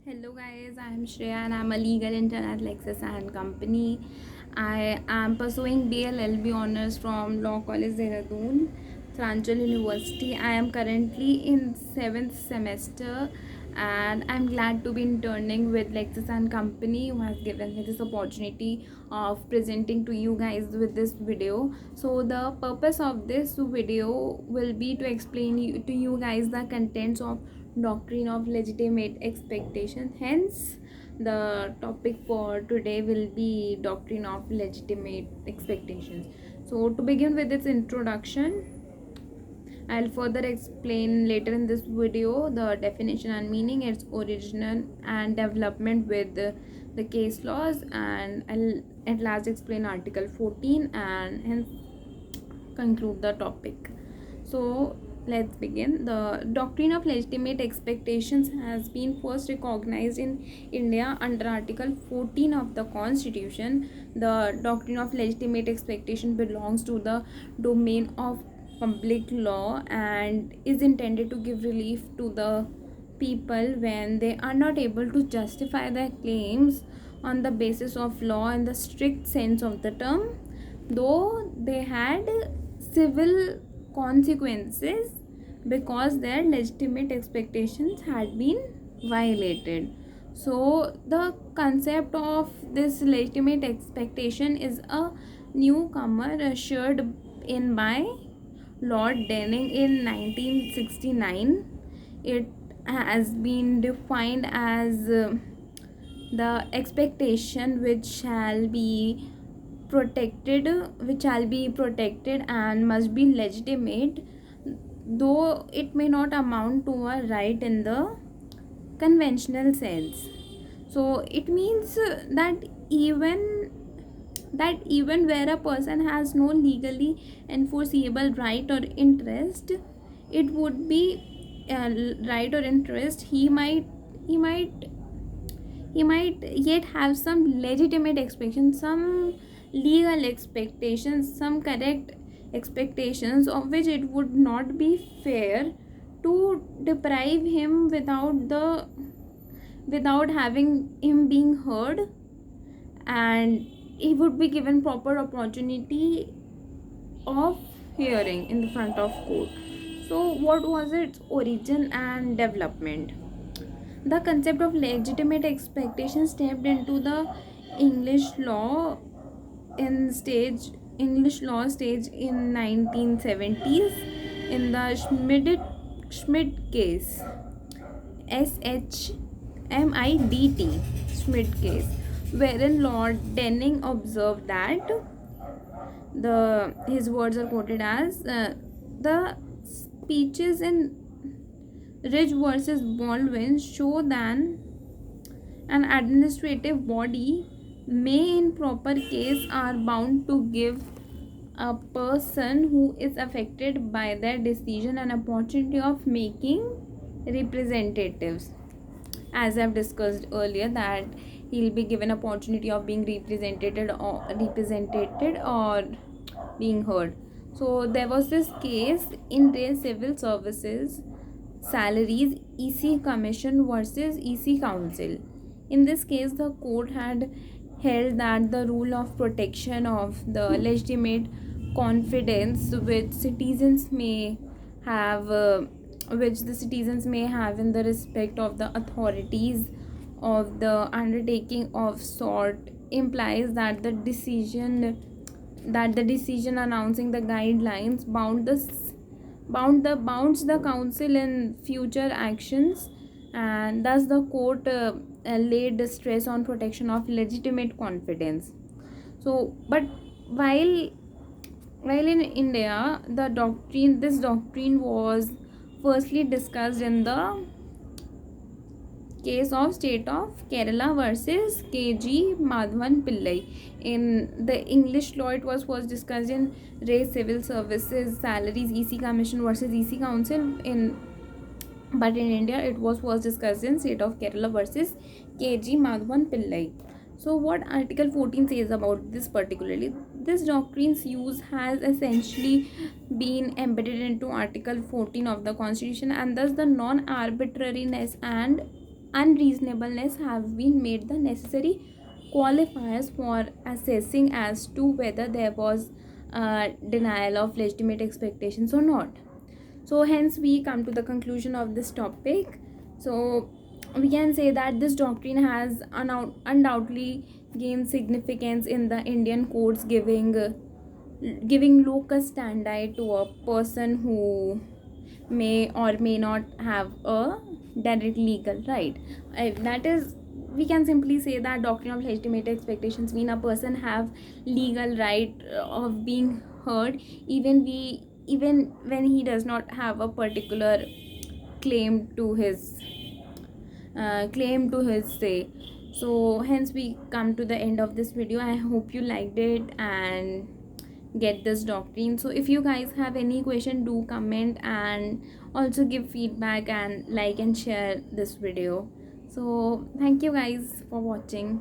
Hello guys, I am Shreya and I am a legal intern at Lexis and Company. I am pursuing BLLB honors from Law College Dehradun, Tranchal University. I am currently in 7th semester and I am glad to be interning with Lexis and Company who has given me this opportunity of presenting to you guys with this video. So the purpose of this video will be to explain to you guys the contents of doctrine of legitimate expectation. Hence the topic for today will be doctrine of legitimate expectations. So to begin with its introduction, I'll further explain later in this video the definition and meaning, its origin and development with the case laws, and I'll at last explain article 14 and hence conclude the topic. So let's begin. The doctrine of legitimate expectations has been first recognized in India under Article 14 of the Constitution. The doctrine of legitimate expectation belongs to the domain of public law and is intended to give relief to the people when they are not able to justify their claims on the basis of law in the strict sense of the term, though they had civil consequences because their legitimate expectations had been violated. So the concept of this legitimate expectation is a newcomer ushered in by Lord Denning in 1969. It has been defined as the expectation which shall be protected and must be legitimate, though it may not amount to a right in the conventional sense. So it means that even where a person has no legally enforceable right or interest, it would be right or interest, he might yet have some legitimate expectations, some legal expectations, some correct expectations of which it would not be fair to deprive him without having him being heard, and he would be given proper opportunity of hearing in the front of court. So what was its origin and development? The concept of legitimate expectation stepped into the english law English law stage in 1970s in the Schmidt case, SHMIDT, Schmidt case, wherein Lord Denning observed that his words are quoted as the speeches in Ridge versus Baldwin show that an administrative body may in proper case are bound to give a person who is affected by their decision an opportunity of making representatives. As I've discussed earlier, that he'll be given opportunity of being represented or being heard. So there was this case in their civil services salaries, EC Commission versus EC Council. In this case, the court had held that the rule of protection of the legitimate confidence have which the citizens may have in the respect of the authorities of the undertaking of sort implies that the decision announcing the guidelines bounds the council in future actions, and thus the court laid stress on protection of legitimate confidence. So but while in India, this doctrine was firstly discussed in the case of state of Kerala versus KG Madhavan Pillai. In the English law, it was first discussed in Ray Civil Services Salaries, EC Commission versus EC Council. But in India, it was first discussed in state of Kerala versus KG Madhavan Pillai. So what Article 14 says about this particularly? This doctrine's use has essentially been embedded into Article 14 of the Constitution, and thus the non-arbitrariness and unreasonableness have been made the necessary qualifiers for assessing as to whether there was denial of legitimate expectations or not. So hence we come to the conclusion of this topic. So we can say that this doctrine has undoubtedly gained significance in the Indian courts, giving locus standi to a person who may or may not have a direct legal right. That is, we can simply say that doctrine of legitimate expectations mean a person have legal right of being heard, even when he does not have a particular claim to his say. So hence we come to the end of this video. I hope you liked it and get this doctrine. So if you guys have any question, do comment and also give feedback and like and share this video. So thank you guys for watching.